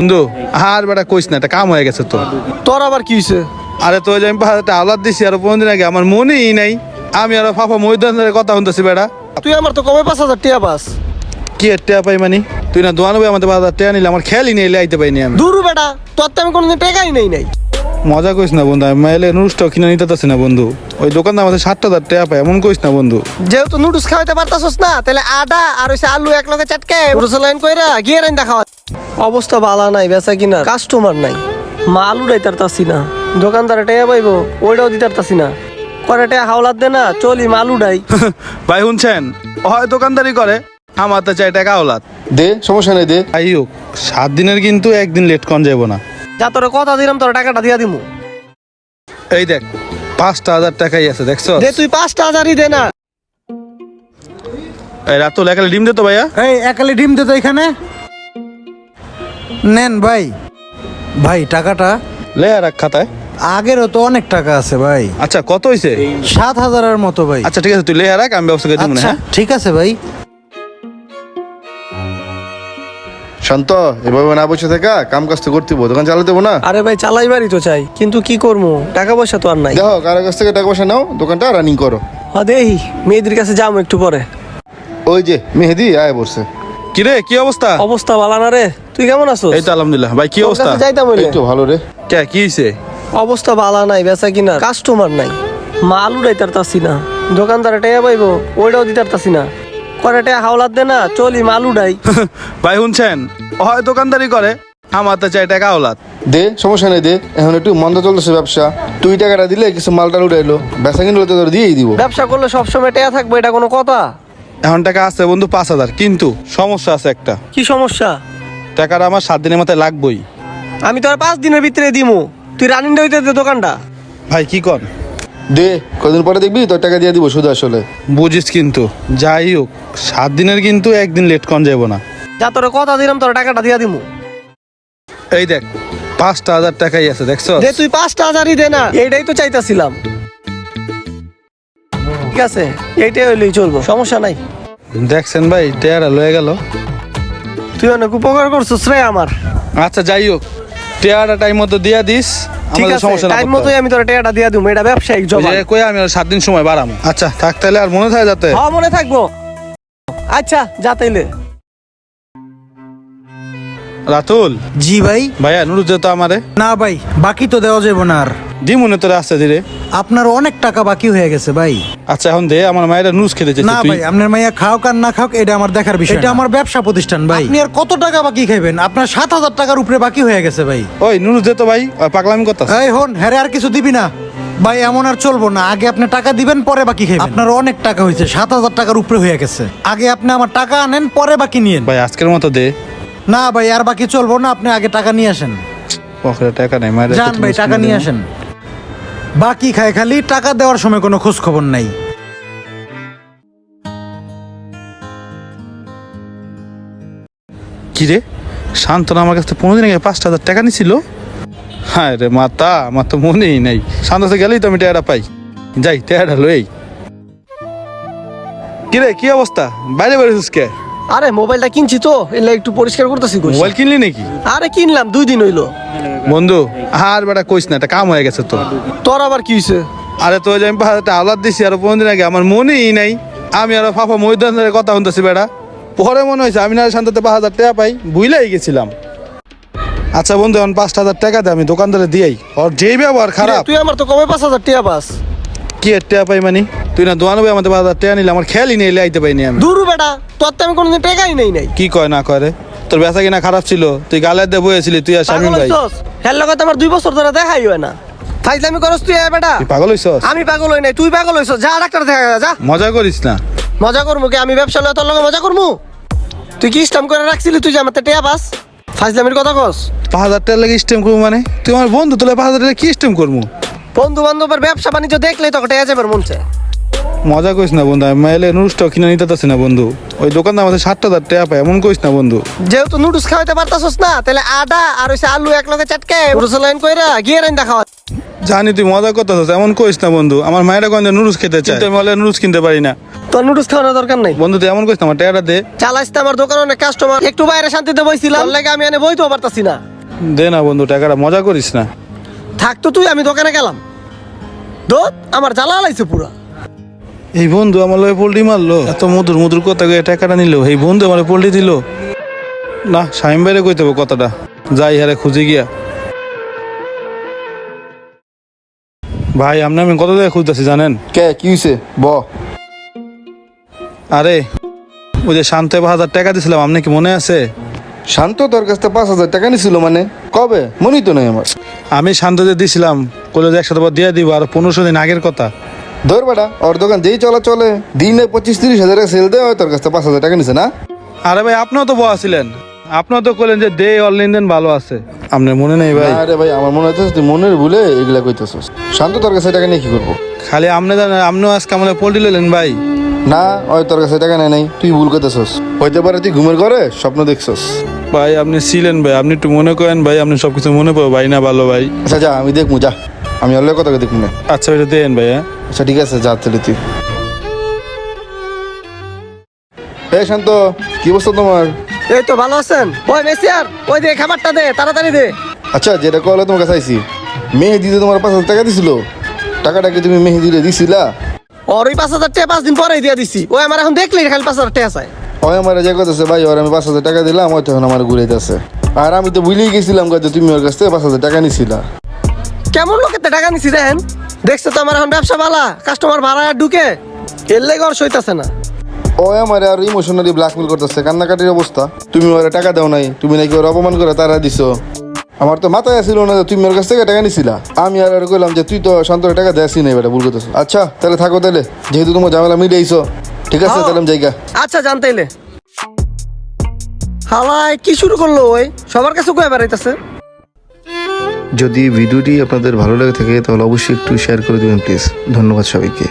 বন্ধু আর বেটা কইস না, একটা কাম হয়ে গেছে তো। তোর আবার কি হয়েছে? আরে তো যে আমি পাহাড়ে আওলাদ দিছি আর 15 দিন আগে আমার মনেই নাই। আমি আর ফাফা ময়দানের কথা শুনতেছি বেটা। তুই আমার তো কমে 5,000 টাকা পাস। কি এর টেয়া পাই মানি? তুই না দোয়ানবে আমাদের 5,000 টাকা নিলে আমার খেয়ালই নেই, আইতে পাইনি আমি। দূর বেটা, তোর তো আমি কোনোদিন টাকাই নাই। মজা কইস না বন্ধু, আমি মাইলে নুডলসটাও কিনে নিতে পারছি না বন্ধু। ওই দোকানদার আমাদের 60,000 টাকা পায়, এমন কইস না বন্ধু। যেহেতু নুডলস খাওয়াইতে পারতাছস না, তাহলে আদা আর হইছে আলু এক লগে চাটকে রসলাইন কইরা গিয়ে রাইন খাওয়া। অবস্থা ভালো নাই, বেচা কিনা কাস্টমার নাই, মাল উড়াইতারতাছি না, দোকানদারে টাকা পাইবো ওইটাও দিতারতাছি না। করে টাকা হাওলাত দে না, চলি মাল উড়াই। ভাই শুনছেন, হয় দোকানদারি করে, আমার তো চাই টাকা আওলাদ দে, সমস্যা নেই দে। যাই হোক 7 দিনের কিন্তু একদিন লেট কন যাবো না। যা তোরে কথা দিলাম, তোর টাকাটা দিয়া দিমু। এই দেখ 5,000 টাকাই আছে, দেখছো? দে তুই 5,000ই দে না। এই রাতুল একালে ডিম দে তো ভাইয়া। এই একালি ডিম দে তো এখানে। নেন ভাই, ভাই টাকাটা। লে আর এক খাতায়। আগেরও তো অনেক টাকা আছে ভাই, আচ্ছা কত হইছে? 7,000-এর মতো ভাই। আচ্ছা ঠিক আছে, তুই লে আর এক, আমি ব্যবস্থা করে দিব না। আচ্ছা হ্যাঁ ঠিক আছে ভাই। শান্ত, এভাবে না বসে থাকা, কাম কাজ তো করতে হইবো, দোকান চালাতে হইবো না। আরে ভাই চালাইবারই তো চাই, কিন্তু কি করবো, টাকা পয়সা তো আর নাই। দেখো কারো কাছ থেকে টাকা পয়সা নাও, দোকানটা রানিং করো। দেই মেয়েদের কাছে যাবো একটু পরে। ওই যে মেহেদি আয় বসছে। কি রে, কি অবস্থা? অবস্থা ভালো না রে, তুই কেমন আছো? এই তো আলহামদুলিল্লাহ। ভাই কি অবস্থা? যাইতাম এই তো ভালো রে। কে কি হইছে? অবস্থা ভালো নাই, বেচা কিনা কাস্টমার নাই, মাল উড়াইতারতাছি না, দোকানদারে টাকা পাইবো ওইটাও দিতারতাছি না। করে টাকা হাওলাত দে না, চলি মাল উড়াই। ভাই শুনছেন, হয় দোকানদারি করে, আমার তো চাই টাকা আওলাদ দে, সমস্যা নেই দে। এখন একটু মন্দ চলতেছে ব্যবসা, তুই টাকাটা দিলে কিছু মালটা উঠে এলো, বেচা কিনলে তো তোর দিয়েই দিব। ব্যবসা করলে সবসময় টাকা থাকবে, এটা কোনো কথা? এখন টাকা আছে বন্ধু 5,000, কিন্তু সমস্যা আছে একটা। কি সমস্যা? টাকাটা আমার 7 দিনের মাথায় লাগবেই। আমি তো আর 5 দিনের ভিতরে দিমু, তুই রানিং হইতে দে দোকানটা। ভাই কি কর? দে, কদিন পরে দেখবি তোর টাকা দিয়ে দিব শুধু আসলে। বুঝিস কিন্তু, যাই হোক 7 দিনের কিন্তু একদিন লেট কন যাবো না। যা তোরে কথা দিলাম, তোর টাকাটা দিয়া দিমু। এই দেখ 5,000 টাকাই আছে, দেখছো? দে তুই 5,000ই দে না, এইটাই তো চাইতাছিলাম। ঠিক আছে, এইটাই হইলেই চলবো, সমস্যা নাই। দেখছেন ভাই, টেয়ারা লয়ে গেল। তুই অনেক উপকার করছিস রে আমার। আচ্ছা যাই হোক, টেয়ারা টাইম মতো দিয়া দিস, ঠিক আমাদের আছে, সমস্যা না। টাইম মতোই আমি তোর টাকাটা দিয়া দিমু, এটা ব্যবসায়িক জমা। কই আমি আর 7 দিন সময় বাড়ামো। আচ্ছা থাক তাহলে, আর মনে থাকে যাতে। হ্যাঁ মনে থাকবো। আচ্ছা যা তাইলে। রাতুল জি ভাই। ভাইয়া নুরুজ দে তো আমারে। না ভাই, বাকি তো দেওয়া যাবে না আর। দি মনে তোরে আসতে ধীরে। আপনার অনেক টাকা বাকি হয়ে গেছে ভাই। আচ্ছা এখন দে, আমার মায়ের নুরুজ খেতে চাইছে। না তুই ভাই, আপনার মাইয়া খাওক আর না খাওক এটা আমার দেখার বিষয়, এটা আমার ব্যবসা প্রতিষ্ঠান ভাই। আপনি আর কত টাকা বাকি খাইবেন? আপনার 7,000 টাকার উপরে বাকি হয়ে গেছে ভাই। ওই নুরুজ দে তো ভাই, ওই পাগলামি কথা। এই হন, হ্যাঁ আর কিছু দিবি না ভাই, এমন আর চলবো না। আগে আপনি টাকা দিবেন, পরে বাকি খাইবেন। আপনার অনেক টাকা হয়েছে, 7,000 টাকার উপরে হয়ে গেছে। আগে আপনি আমার টাকা আনেন, পরে বাকি নিয়েন। ভাই আজকের মতো দে। না ভাই, আর বাকি চলবো না, আপনি আগে টাকা নিয়ে আসেন। পকেটে টাকা নাই মায়ের। যান ভাই, টাকা নিয়ে আসেন। বাকি খায় খালি, টাকা দেওয়ার সময় কোনো খোঁজ খবর নাই। কি রে, শান্তনা আমার কাছ থেকে 15 দিন আগে 5,000 টাকা নিছিল। হ্যাঁ রে মাতা, আমার তো মনেই নাই। শান্ততে গেলেই তো আমি টাকাটা পাই। যাই টাকাটা লই। কি রে, কি অবস্থা? বাইরে বেরোছিস কে? আরে মোবাইলটা কিনছি তো, এলে একটু পরিষ্কার করতেছি। মোবাইল কিনলি নাকি? আরে কিনলাম 2 দিন হইলো। বন্ধু আর বেটা কইস না, একটা কাম হয়ে গেছে তো। তোর আবার কি হয়েছে? আরে তো যে আমি পাহাড়ে আওলাদ দিছি আর 15 দিন আগে আমার মনেই নাই। আমি আর ফাফা ময়দানের কথা শুনতেছি বেটা। পরে মনে হয়েছে আমি না শান্ততে 5,000 টাকা পাই, ভুইলাই গেছিলাম। আচ্ছা বন্ধু, এখন 5,000 টাকা দে, আমি দোকানদারে দিই। ওর যেই ব্যবহার খারাপ। তুই আমার তো কমে 5,000 টাকা পাস। কি এর টাকা পাই মানে? তুই না দোয়ানবে আমাদের 5,000 টাকা নিলে, আমার খেয়ালই নেই, আইতে পাইনি আমি। দূর বেটা, তোর তো আমি কোনোদিন টাকাই নাই। কি কয় না কয় রে? তোর বেচা কিনা খারাপ ছিল, তুই গালের দিয়ে বইয়েছিলি, তুই আর শামিম ভাই। হের লগত আমার 2 বছর ধরে দেখাই হয় না। ফাইজলামি করস তুই বেটা। তুই পাগল হইছস? আমি পাগল হই নাই, তুই পাগল হইছস। যা ডাক্তার দেখা যা। মজা করিস না। মজা করবো কি? আমি ব্যবসা লয় তোর লগে মজা করবো? তুই কি স্টাম করে রাখছিলি তুই যে আমার টাকা পাস? ফাইজলামির কথা কস? 5,000 টাকা লাগে স্টেম করবো মানে? তুই আমার বন্ধু, তোলে 5,000 টাকা কি স্টেম করবো? বন্ধু বান্ধবের ব্যবসা বাণিজ্য দেখলেই তোকে টাকা যাবে মন চায়। মজা করিস না বন্ধু, আমি মাইলে নুডলসটাও কিনে নিতে পারছি না বন্ধু। ওই দোকানদার আমাদের 60,000 টাকা পায়, এমন করিস না বন্ধু। যেহেতু নুডলস খাওয়াইতে পারতাছস না, তাহলে আদা আর হইছে আলু এক লগে চাটকে রসলাইন কইরা গিয়ে রাইন খাওয়া। জানি তুই মজা করতেছিস, এমন কইস না বন্ধু। আমার মায়েরা গঞ্জে নুডলস খেতে চায়, কিন্তু আমি হলে নুডলস কিনতে পারি না। তোর নুডলস খাওয়ানোর দরকার নাই। বন্ধু তুই এমন কইস না, আমার টাকাটা দে। চালাইস তো আমার দোকানে অনেক কাস্টমার, একটু বাইরে শান্তিতে বইছিলাম, তোর লাগে আমি এনে বইতেও পারতাছি না। দে না বন্ধু টাকাটা, মজা করিস না। থাকতো তুই, আমি দোকানে গেলাম। দোত আমার জ্বালা লাইছে পুরা। এই বন্ধু আমার লয়ে পোল্ট্রি মারলো, এত মধুর মধুর কথা কয়ে টাকাটা নিল। এই বন্ধু আমার পোল্ট্রি দিল না, শামিম বাইরে কইতে হবে কথাটা। যাই হারে খুঁজে গিয়া। ভাই আমি কত জায়গায় খুঁজতেছি জানেন? কে কি হয়েছে ব? আরে ওই যে শান্তে 5,000 টাকা দিছিলাম, আপনি কি মনে আছে? শান্ত তোর কাছ থেকে 5,000 টাকা নিছিল মানে কবে? মনেই তো নেই আমার। আমি শান্ততে দিছিলাম, কলেজে একসাথে দিয়ে দিব, আর 1500 দিন আগের কথা। ধর বেটা, ওর দোকান যেই চলে দিনে 25-30 হাজারের সেল দেয়, তোর কাছ থেকে 5,000 টাকা নিছে না? আরে ভাই আপনিও তো বয়া ছিলেন, আপনিও তো কইলেন যে দে অল লেনদেন ভালো আছে। আপনার মনে নেই ভাই? আরে ভাই আমার মনে হচ্ছে তুই মনের ভুলে এগুলা কইতেছস। শান্ত তোর কাছে টাকা নিয়ে কি করবো? খালি আপনি জানেন, আপনিও আজকে আমার পোল্ট্রি লইলেন ভাই। না ওই তোর কাছে টাকা নেই, তুই ভুল করতেছস। হইতে পারে তুই ঘুমের ঘরে স্বপ্ন দেখছস। ভাই আপনি ছিলেন ভাই, আপনি একটু মনে করেন ভাই, আপনি সবকিছু মনে পাবো ভাই না ভালো ভাই। আচ্ছা যা, আমি দেখবো যা, আমি অল্প কথা দেখবো না। আচ্ছা ওইটা দেন ভাই। হ্যাঁ আচ্ছা ঠিক আছে, যা তাহলে তুই। এই শান্ত, কি অবস্থা তোমার? এই তো ভালো আছেন? ওই মেসিয়ার, ওই দে খাবারটা দে, তাড়াতাড়ি দে। আচ্ছা যেটা কলে তোমার কাছে আইছি, মেহেদিতে তোমার 5,000 টাকা দিছিল, টাকাটা কি তুমি মেহেদিরে দিছিলা? ওর ওই 5,000 টাকা 5 দিন পরেই দিয়ে দিছি। ওই আমার এখন দেখলি খালি 5,000 টাকা চাই। ওই আমার যে কথা ভাই, ওর আমি 5,000 টাকা দিলাম, ওই তখন আমার ঘুরাইতেছে। আর আমি তো ভুলেই গেছিলাম যে তুমি ওর কাছ থেকে 5,000 টাকা নিছিলা। কেমন লোকের টাকা নিছি দেখেন? দেখছো তো আমার এখন ব্যবসা বালা, কাস্টমার ভাড়া ঢুকে, এর লেগে ওর সইতাছে না। ওই আমার আর ইমোশনালি ব্ল্যাকমেল করতেছে, কান্নাকাটির অবস্থা। তুমি ওরা টাকা দাও নাই, তুমি নাকি ওর অপমান করে তারা দিছো। আমার তো মাথায় আসছিল না যে তুমি ওর কাছ থেকে টাকা নিছিলা। আমি আর কইলাম যে তুই তো শান্তর টাকা দেয়াসি নাই, বেটা ভুল করতেছ। আচ্ছা তাহলে থাকো, তাহলে যেহেতু তোমার ঝামেলা মিটাইছো, ঠিক আছে তাহলে আমি জায়গা। আচ্ছা জানতেইলে হালাই কি শুরু করলো? ওই সবার কাছে কয়ে বেড়াইতেছে। যদি ভিডিওটি আপনাদের ভালো লাগে থাকে তাহলে অবশ্যই একটু শেয়ার করে দিবেন প্লিজ। ধন্যবাদ সবাইকে।